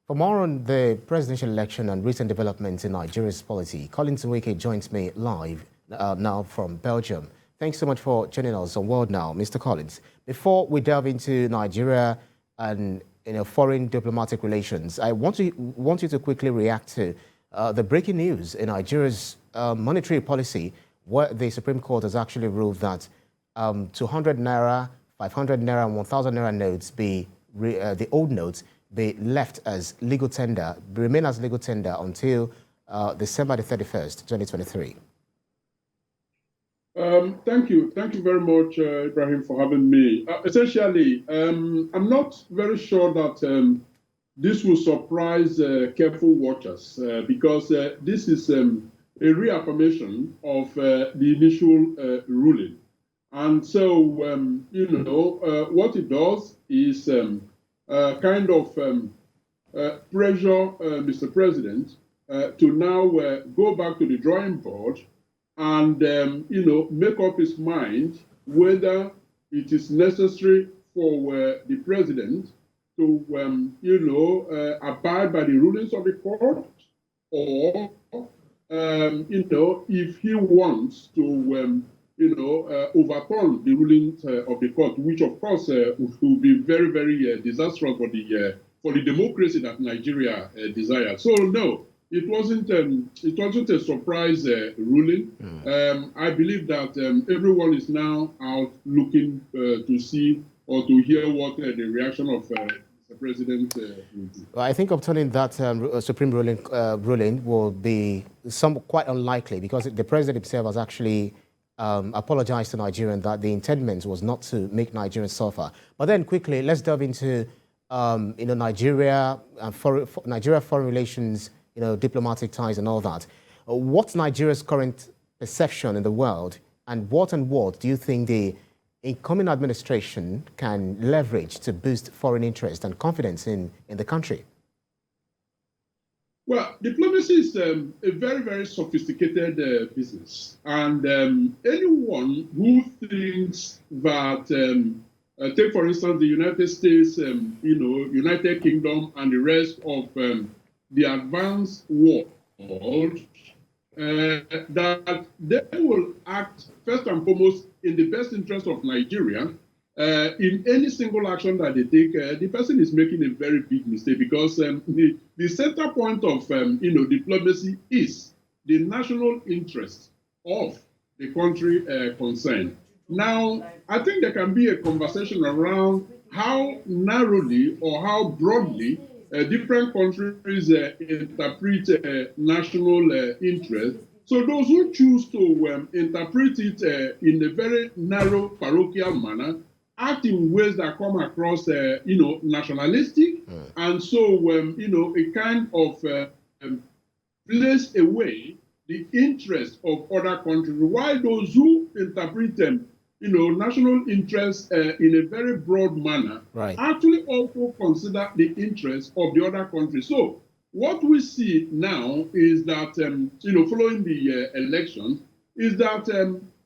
For more on the presidential election and recent developments in Nigeria's polity, Colin Nweke joins me live now from Belgium. Thanks so much for joining us on World Now, Mr. Collins. Before we delve into Nigeria and foreign diplomatic relations, I want you to quickly react to the breaking news in Nigeria's monetary policy, where the Supreme Court has actually ruled that 200 naira, 500 naira, and 1,000 naira notes the old notes be left as legal tender, remain as legal tender until December the 31st, 2023. Thank you. Thank you very much, Ibrahim, for having me. Essentially, I'm not very sure that this will surprise careful watchers because this is a reaffirmation of the initial ruling. And so, what it does is kind of pressure Mr. President to now go back to the drawing board and make up his mind whether it is necessary for the president to abide by the rulings of the court, or if he wants to overturn the rulings of the court, which of course will be very, very disastrous for the democracy that Nigeria desires. So no, it wasn't a surprise ruling. I believe that everyone is now out looking to see or to hear what the reaction of the president will be. Well, I think obtaining that Supreme ruling will be quite unlikely, because the president himself has actually apologized to Nigerians that the intent was not to make Nigerians suffer. But then quickly, let's delve into Nigeria and Nigeria foreign relations, diplomatic ties and all that. What's Nigeria's current perception in the world, and what do you think the incoming administration can leverage to boost foreign interest and confidence in the country? Well, diplomacy is a very, very sophisticated business. And anyone who thinks that, take for instance, the United States, United Kingdom, and the rest of the advanced world, that they will act first and foremost in the best interest of Nigeria, in any single action that they take, the person is making a very big mistake, because the center point of diplomacy is the national interest of the country concerned. Now, I think there can be a conversation around how narrowly or how broadly different countries interpret national interest. So those who choose to interpret it in a very narrow parochial manner act in ways that come across, nationalistic, and so, it kind of plays away the interest of other countries, while those who interpret them, national interest in a very broad manner, actually also consider the interest of the other countries. So what we see now is that, following the elections, is that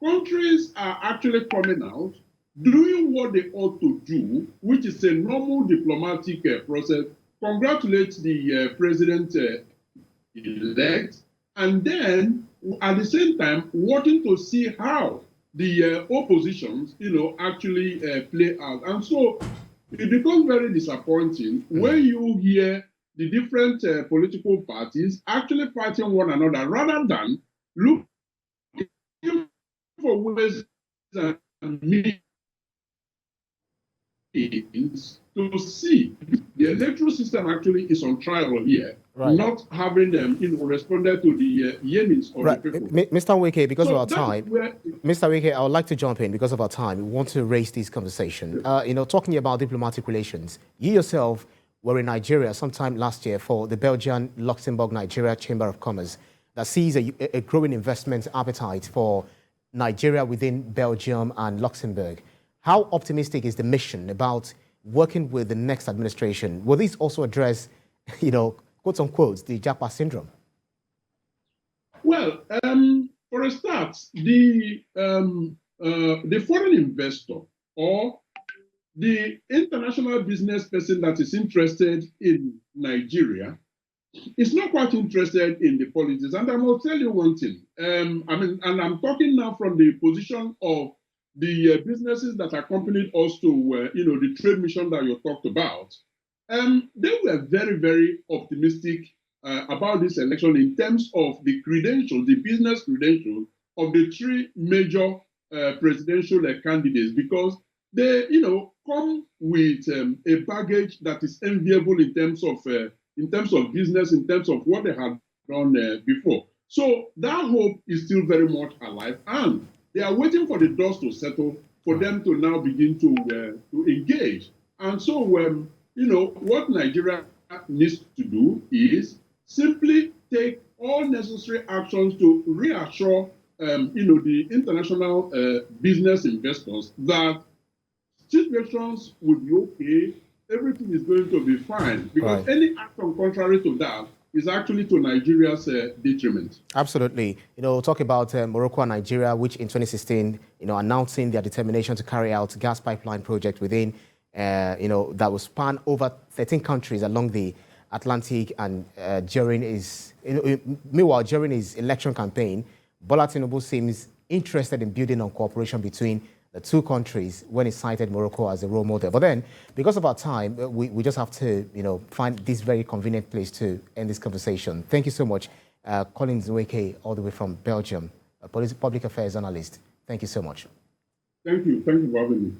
countries are actually coming out, doing what they ought to do, which is a normal diplomatic process, congratulate the president-elect, and then at the same time wanting to see how the oppositions, actually play out. And so it becomes very disappointing when you hear the different political parties actually fighting one another, rather than looking for ways and means to see the electoral system actually is on trial here, not having them, responded to the yearnings of the people. Mr. Nweke, because of our time, Mr. Nweke, I would like to jump in because of our time. We want to raise this conversation. Talking about diplomatic relations, you yourself were in Nigeria sometime last year for the Belgian Luxembourg Nigeria Chamber of Commerce that sees a growing investment appetite for Nigeria within Belgium and Luxembourg. How optimistic is the mission about working with the next administration? Will this also address, quote unquote, the Japa syndrome? Well, for a start, the foreign investor or the international business person that is interested in Nigeria is not quite interested in the politics. And I will tell you one thing. And I'm talking now from the position of the businesses that accompanied us to, the trade mission that you talked about. They were very, very optimistic about this election in terms of the credentials, the business credentials of the three major presidential candidates, because they, come with a baggage that is enviable in terms of business, in terms of what they had done before. So that hope is still very much alive, and they are waiting for the dust to settle for them to now begin to engage. And so, what Nigeria needs to do is simply take all necessary actions to reassure, the international business investors that situations will be okay, everything is going to be fine, because any action contrary to that is actually to Nigeria's detriment. Absolutely. Talk about Morocco and Nigeria, which in 2016, announcing their determination to carry out gas pipeline project within, that will span over 13 countries along the Atlantic, and during his election campaign, Bola Tinubu seems interested in building on cooperation between the two countries when he cited Morocco as a role model. But then, because of our time, we just have to, find this very convenient place to end this conversation. Thank you so much, Colin Nweke, all the way from Belgium, a public affairs analyst. Thank you so much. Thank you. Thank you for having me.